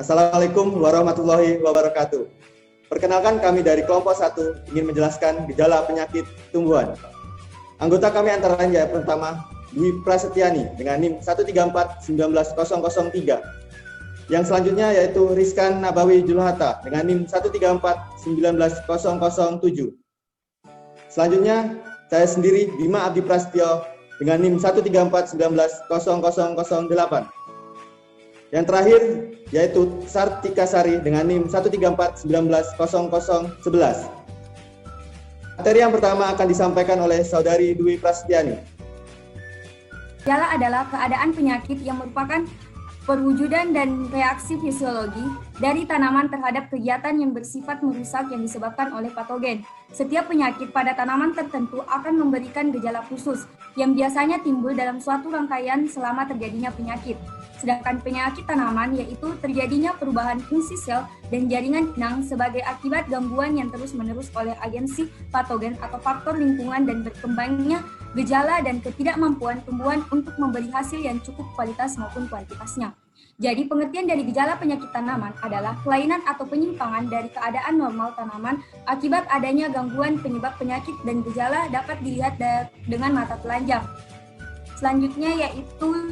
Assalamualaikum warahmatullahi wabarakatuh. Perkenalkan, kami dari kelompok 1 ingin menjelaskan gejala penyakit tumbuhan. Anggota kami antara lain yang pertama, Dwi Prasetyani dengan NIM 134-19003. Yang selanjutnya yaitu Rizkan Nabawi Julhata dengan NIM 134-19007. Selanjutnya, saya sendiri Bima Abdi Prasetyo dengan NIM 134-19008. Yang terakhir yaitu Sartika Sari dengan NIM 134-19011. Materi yang pertama akan disampaikan oleh Saudari Dwi Prasetyani. Gejala adalah keadaan penyakit yang merupakan perwujudan dan reaksi fisiologi dari tanaman terhadap kegiatan yang bersifat merusak yang disebabkan oleh patogen. Setiap penyakit pada tanaman tertentu akan memberikan gejala khusus yang biasanya timbul dalam suatu rangkaian selama terjadinya penyakit. Sedangkan penyakit tanaman yaitu terjadinya perubahan fungsi sel dan jaringan inang sebagai akibat gangguan yang terus-menerus oleh agensi patogen atau faktor lingkungan dan berkembangnya gejala dan ketidakmampuan tumbuhan untuk memberi hasil yang cukup kualitas maupun kuantitasnya. Jadi pengertian dari gejala penyakit tanaman adalah kelainan atau penyimpangan dari keadaan normal tanaman akibat adanya gangguan penyebab penyakit dan gejala dapat dilihat dengan mata telanjang. Selanjutnya yaitu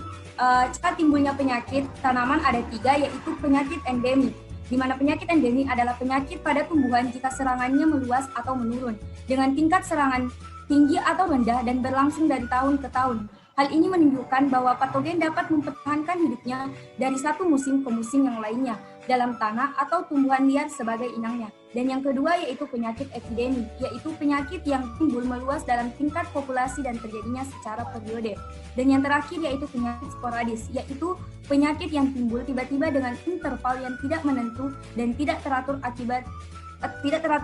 cara timbulnya penyakit tanaman ada 3, yaitu penyakit endemi, di mana penyakit endemi adalah penyakit pada tumbuhan jika serangannya meluas atau menurun, dengan tingkat serangan tinggi atau rendah dan berlangsung dari tahun ke tahun. Hal ini menunjukkan bahwa patogen dapat mempertahankan hidupnya dari satu musim ke musim yang lainnya, dalam tanah atau tumbuhan liar sebagai inangnya. Dan yang kedua yaitu penyakit epidemi, yaitu penyakit yang timbul meluas dalam tingkat populasi dan terjadinya secara periode. Dan yang terakhir yaitu penyakit sporadis, yaitu penyakit yang timbul tiba-tiba dengan interval yang tidak menentu dan tidak teratur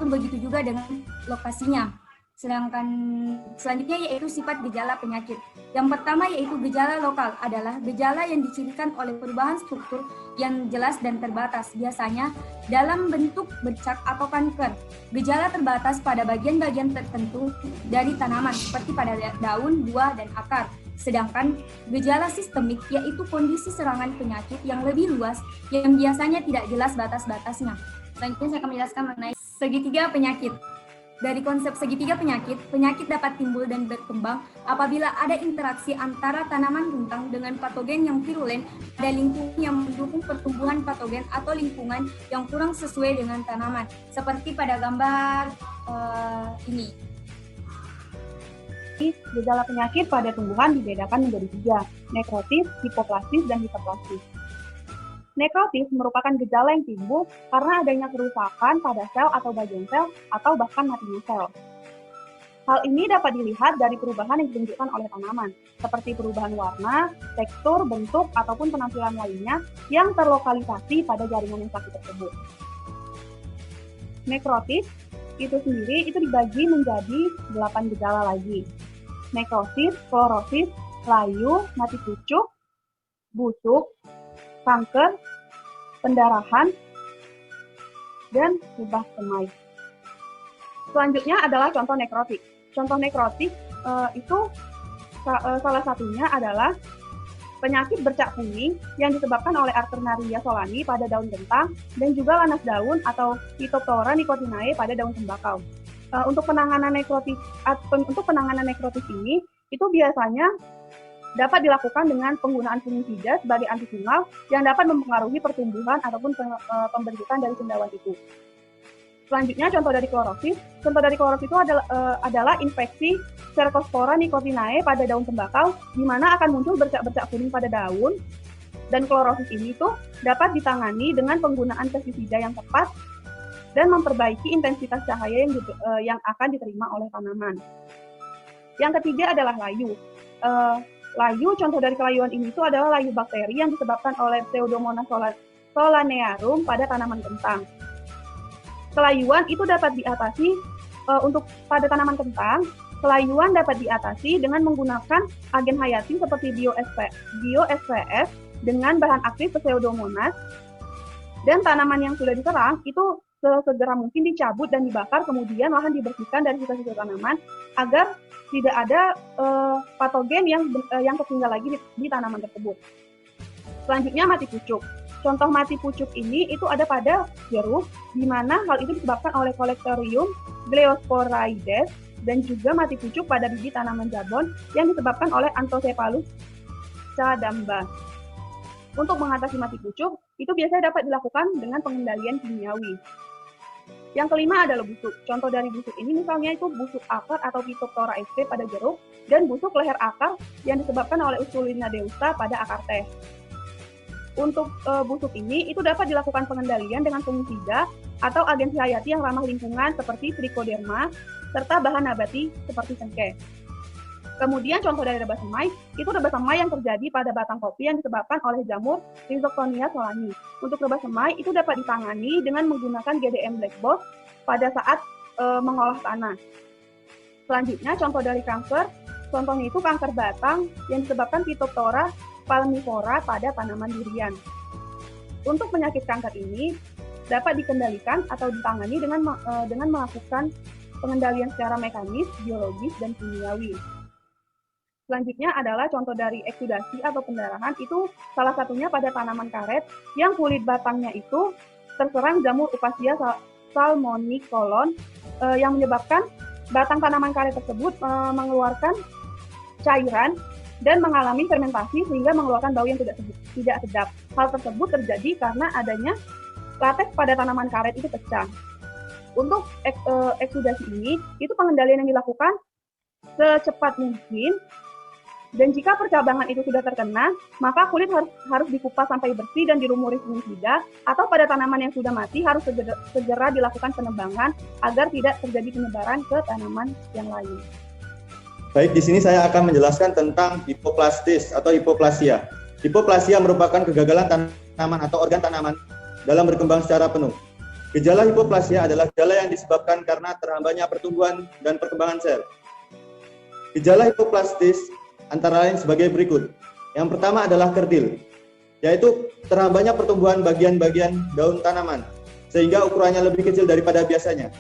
begitu juga dengan lokasinya. Sedangkan selanjutnya yaitu sifat gejala penyakit. Yang pertama yaitu gejala lokal adalah gejala yang dicirikan oleh perubahan struktur yang jelas dan terbatas, biasanya dalam bentuk bercak atau kanker. Gejala terbatas pada bagian-bagian tertentu dari tanaman seperti pada daun, buah, dan akar. Sedangkan gejala sistemik yaitu kondisi serangan penyakit yang lebih luas yang biasanya tidak jelas batas-batasnya. Selanjutnya saya akan menjelaskan mengenai segitiga penyakit. Dari konsep segitiga penyakit, penyakit dapat timbul dan berkembang apabila ada interaksi antara tanaman rentang dengan patogen yang virulen pada lingkungan yang mendukung pertumbuhan patogen atau lingkungan yang kurang sesuai dengan tanaman, seperti pada gambar ini. Gejala penyakit pada tumbuhan dibedakan menjadi 3, nekrotis, hipoplastis, dan hiperplastis. Nekrotis merupakan gejala yang timbul karena adanya kerusakan pada sel atau bagian sel atau bahkan matinya sel. Hal ini dapat dilihat dari perubahan yang ditunjukkan oleh tanaman, seperti perubahan warna, tekstur, bentuk, ataupun penampilan lainnya yang terlokalisasi pada jaringan yang sakit tersebut. Nekrotis itu sendiri itu dibagi menjadi 8 gejala lagi. Nekrosis, klorosis, layu, mati pucuk, busuk, kanker, pendarahan, dan lebah semai. Selanjutnya adalah contoh nekrotik. Contoh nekrotik itu salah satunya adalah penyakit bercak kuning yang disebabkan oleh Alternaria solani pada daun kentang dan juga lanas daun atau Phytophthora nicotinae pada daun tembakau. Untuk penanganan nekrotis ini itu biasanya dapat dilakukan dengan penggunaan fungisida sebagai anti fungal yang dapat mempengaruhi pertumbuhan ataupun pembentukan dari cendawan itu. Selanjutnya contoh dari klorosis. Contoh dari klorosis itu adalah infeksi Cercospora nicotinae pada daun tembakau, di mana akan muncul bercak-bercak kuning pada daun. Dan klorosis ini tuh dapat ditangani dengan penggunaan pestisida yang tepat dan memperbaiki intensitas cahaya yang akan diterima oleh tanaman. Yang ketiga adalah layu. Layu, contoh dari kelayuan ini itu adalah layu bakteri yang disebabkan oleh Pseudomonas solanearum pada tanaman kentang. Kelayuan itu dapat diatasi untuk pada tanaman kentang. Kelayuan dapat diatasi dengan menggunakan agen hayati seperti bio-SPF dengan bahan aktif Pseudomonas. Dan tanaman yang sudah diserang itu sesegera mungkin dicabut dan dibakar, kemudian lahan dibersihkan dari sisa-sisa tanaman agar tidak ada patogen yang ketinggal lagi di tanaman tersebut. Selanjutnya mati pucuk. contoh mati pucuk ini itu ada pada jeruk, di mana hal itu disebabkan oleh Colectorium gliosporaides, dan juga mati pucuk pada biji tanaman jabon yang disebabkan oleh Anthocephalus cadamba. Untuk mengatasi mati pucuk, itu biasanya dapat dilakukan dengan pengendalian kimiawi. Yang kelima adalah busuk. Contoh dari busuk ini misalnya itu busuk akar atau Phytophthora sp pada jeruk, dan busuk leher akar yang disebabkan oleh Ursulina deusta pada akar teh. Untuk busuk ini, itu dapat dilakukan pengendalian dengan fungisida atau agensi hayati yang ramah lingkungan seperti Trichoderma, serta bahan nabati seperti cengkeh. Kemudian contoh dari rebah semai, itu rebah semai yang terjadi pada batang kopi yang disebabkan oleh jamur Rhizoctonia solani. Untuk rebah semai itu dapat ditangani dengan menggunakan GDM Black Boss pada saat mengolah tanah. Selanjutnya contoh dari kanker, contohnya itu kanker batang yang disebabkan Phytophthora palmifera pada tanaman durian. Untuk penyakit kanker ini dapat dikendalikan atau ditangani dengan melakukan pengendalian secara mekanis, biologis, dan kimiawi. Selanjutnya adalah contoh dari eksudasi atau pendarahan, itu salah satunya pada tanaman karet yang kulit batangnya itu terserang jamur Upasia salmonicolon yang menyebabkan batang tanaman karet tersebut mengeluarkan cairan dan mengalami fermentasi sehingga mengeluarkan bau yang tidak sedap. Hal tersebut terjadi karena adanya lateks pada tanaman karet itu pecah. Untuk eksudasi ini, itu pengendalian yang dilakukan secepat mungkin. Dan jika percabangan itu sudah terkena, maka kulit harus dikupas sampai bersih dan dilumuri fungisida, atau pada tanaman yang sudah mati harus segera dilakukan penebangan agar tidak terjadi penyebaran ke tanaman yang lain. Baik, di sini saya akan menjelaskan tentang hipoplastis atau hipoplasia. Hipoplasia merupakan kegagalan tanaman atau organ tanaman dalam berkembang secara penuh. Gejala hipoplasia adalah gejala yang disebabkan karena terhambatnya pertumbuhan dan perkembangan sel. Gejala hipoplastis antara lain sebagai berikut. Yang pertama adalah kerdil, yaitu terhambatnya pertumbuhan bagian-bagian daun tanaman, sehingga ukurannya lebih kecil daripada biasanya.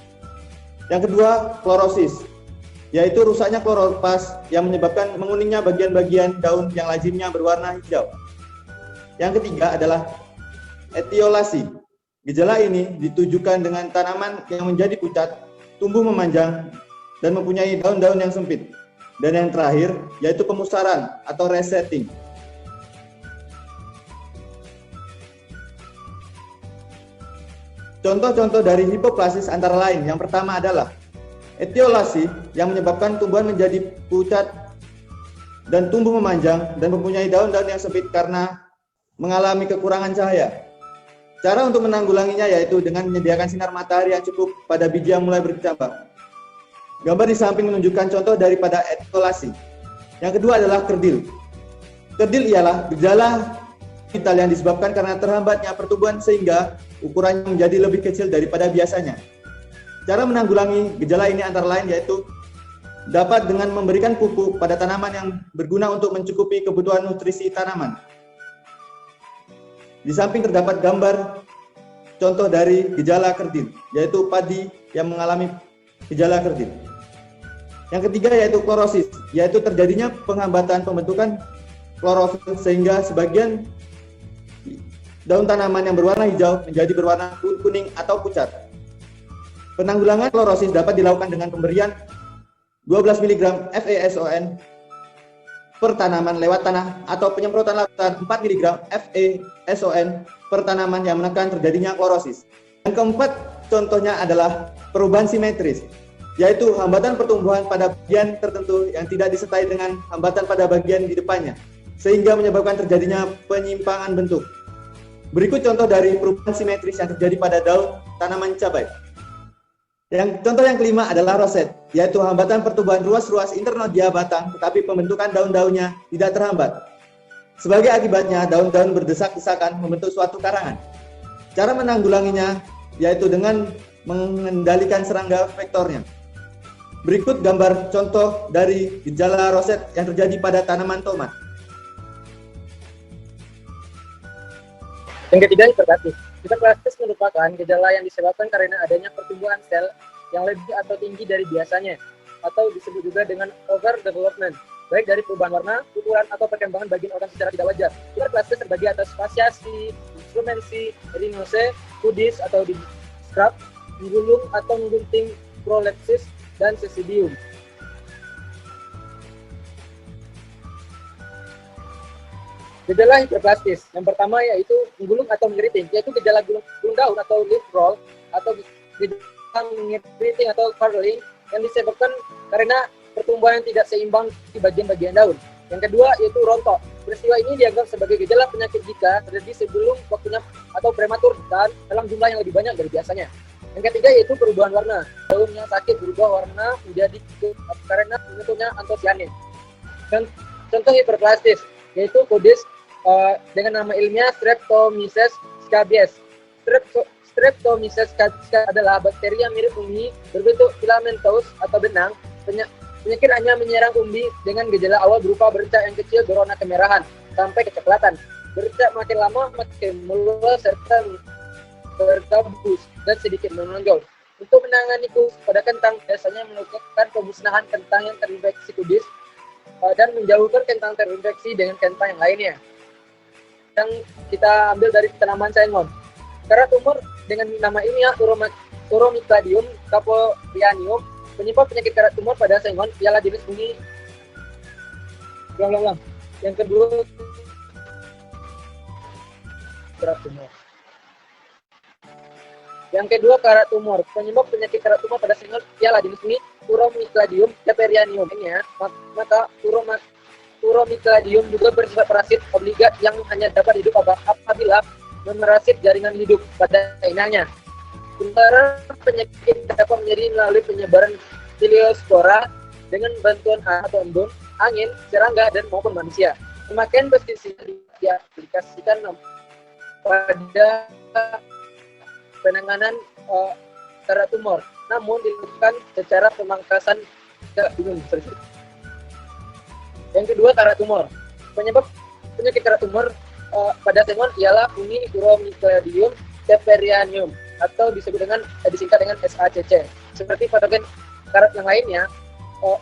Yang kedua, klorosis, yaitu rusaknya kloroplast yang menyebabkan menguningnya bagian-bagian daun yang lazimnya berwarna hijau. Yang ketiga adalah etiolasi. Gejala ini ditujukan dengan tanaman yang menjadi pucat, tumbuh memanjang, dan mempunyai daun-daun yang sempit. Dan yang terakhir, yaitu pemusaran atau resetting. Contoh-contoh dari hipoplasis antara lain, yang pertama adalah etiolasi yang menyebabkan tumbuhan menjadi pucat dan tumbuh memanjang dan mempunyai daun-daun yang sempit karena mengalami kekurangan cahaya. Cara untuk menanggulanginya yaitu dengan menyediakan sinar matahari yang cukup pada biji yang mulai berkecambah. Gambar di samping menunjukkan contoh daripada etiolasi. Yang kedua adalah kerdil. Kerdil ialah gejala vital yang disebabkan karena terhambatnya pertumbuhan sehingga ukurannya menjadi lebih kecil daripada biasanya. Cara menanggulangi gejala ini antara lain yaitu dapat dengan memberikan pupuk pada tanaman yang berguna untuk mencukupi kebutuhan nutrisi tanaman. Di samping terdapat gambar contoh dari gejala kerdil, yaitu padi yang mengalami gejala kerdil. Yang ketiga yaitu klorosis, yaitu terjadinya penghambatan pembentukan klorofil sehingga sebagian daun tanaman yang berwarna hijau menjadi berwarna kuning atau pucat. Penanggulangan klorosis dapat dilakukan dengan pemberian 12 mg FeSON per tanaman lewat tanah atau penyemprotan larutan 4 mg FeSON per tanaman yang menekan terjadinya klorosis. Yang keempat contohnya adalah perubahan simetris, yaitu hambatan pertumbuhan pada bagian tertentu yang tidak disertai dengan hambatan pada bagian di depannya, sehingga menyebabkan terjadinya penyimpangan bentuk. Berikut contoh dari perubahan simetris yang terjadi pada daun tanaman cabai. Contoh yang kelima adalah roset, yaitu hambatan pertumbuhan ruas-ruas internodia batang, tetapi pembentukan daun-daunnya tidak terhambat. Sebagai akibatnya, daun-daun berdesak-desakan membentuk suatu karangan. Cara menanggulanginya yaitu dengan mengendalikan serangga vektornya. Berikut gambar contoh dari gejala roset yang terjadi pada tanaman tomat. Yang ketiga, hiperplasis. Hiperplasis merupakan gejala yang disebabkan karena adanya pertumbuhan sel yang lebih atau tinggi dari biasanya, atau disebut juga dengan overdevelopment, baik dari perubahan warna, ukuran, atau perkembangan bagian organ secara tidak wajar. Hiperplasis terbagi atas fasiasi, instrumensi rinose, kudis atau di scrap, menggulung atau menggunting prolepsis, dan sesidium. Gejala hiperplastis. Yang pertama yaitu menggulung atau mengeriting, yaitu gejala gulung daun atau leaf roll atau gejala mengeriting atau curling yang disebabkan karena pertumbuhan yang tidak seimbang di bagian-bagian daun. Yang kedua yaitu rontok. Peristiwa ini dianggap sebagai gejala penyakit jika terjadi sebelum waktunya atau prematur dan dalam jumlah yang lebih banyak dari biasanya. Yang ketiga yaitu perubahan warna. Daun yang sakit berubah warna menjadi karena menyentuhnya antosianin. Contoh hiperplastis yaitu kudis dengan nama ilmiah Streptomyces scabies. Streptomyces scabies adalah bakteri yang mirip umbi berbentuk filamentous atau benang. Penyakit hanya menyerang umbi dengan gejala awal berupa bercak yang kecil berwarna kemerahan sampai kecoklatan. Bercak makin lama makin meluas serta bergabus dan sedikit menonjol. Untuk menangani kudis pada kentang biasanya melakukan pemusnahan kentang yang terinfeksi kudis dan menjauhkan kentang terinfeksi dengan kentang yang lainnya. Yang kita ambil dari tanaman sengon. Karat tumor dengan nama ilmiah Uromycladium caporeanium. Penyebab penyakit karat tumor pada sengon ialah jenis bunyi. Yang kedua, karat tumor. Yang kedua, karat tumor. Penyebab penyakit karat tumor pada sengon ialah jenis bunyi Uromycladium caporeanium. Ini ya, maka Uromycladium juga bersifat parasit obligat yang hanya dapat hidup apabila memerasit jaringan hidup pada inangnya. Sementara penyakit dapat menjadi melalui penyebaran Ciliospora dengan bantuan atau embun, angin, serangga, dan maupun manusia. Pemakaian pestisida diaplikasikan pada penanganan karat tumor, namun dilakukan secara pemangkasan Yang kedua, karat tumor. Penyebab penyakit karat tumor pada sengon ialah fungi Uromycladium caporeanium atau disingkat dengan SACC. Seperti patogen karat yang lainnya,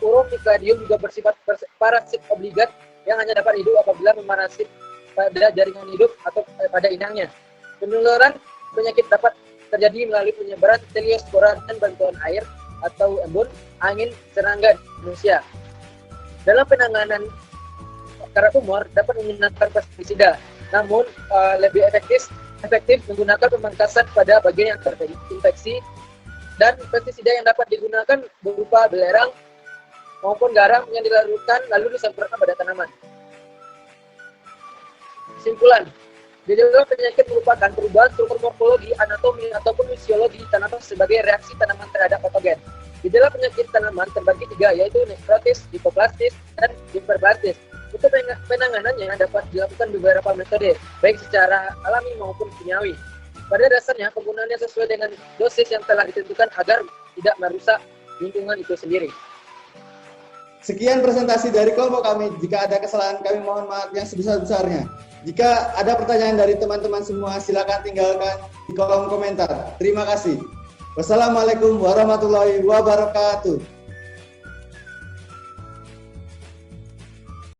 Uromycladium juga bersifat parasit obligat yang hanya dapat hidup apabila memarasit pada jaringan hidup atau pada inangnya. Penularan penyakit dapat terjadi melalui penyebaran Ciliospora dan bantuan air atau embun, angin, serangga, manusia. Dalam penanganan karat tumor dapat menggunakan pestisida, namun lebih efektif menggunakan pemangkasan pada bagian yang terinfeksi, dan pestisida yang dapat digunakan berupa belerang maupun garam yang dilarutkan lalu disemprotkan pada tanaman. Kesimpulan, gejala penyakit merupakan perubahan struktur morfologi, anatomi, ataupun fisiologi tanaman sebagai reaksi tanaman terhadap patogen. Gejala penyakit tanaman terbagi tiga, yaitu nekrotis, hipoplastis, dan hiperplastis. Untuk penanganannya dapat dilakukan beberapa metode, baik secara alami maupun kimiawi. Pada dasarnya, penggunaannya sesuai dengan dosis yang telah ditentukan agar tidak merusak lingkungan itu sendiri. Sekian presentasi dari kelompok kami. Jika ada kesalahan, kami mohon maaf yang sebesar-besarnya. Jika ada pertanyaan dari teman-teman semua, silakan tinggalkan di kolom komentar. Terima kasih. Wassalamualaikum warahmatullahi wabarakatuh.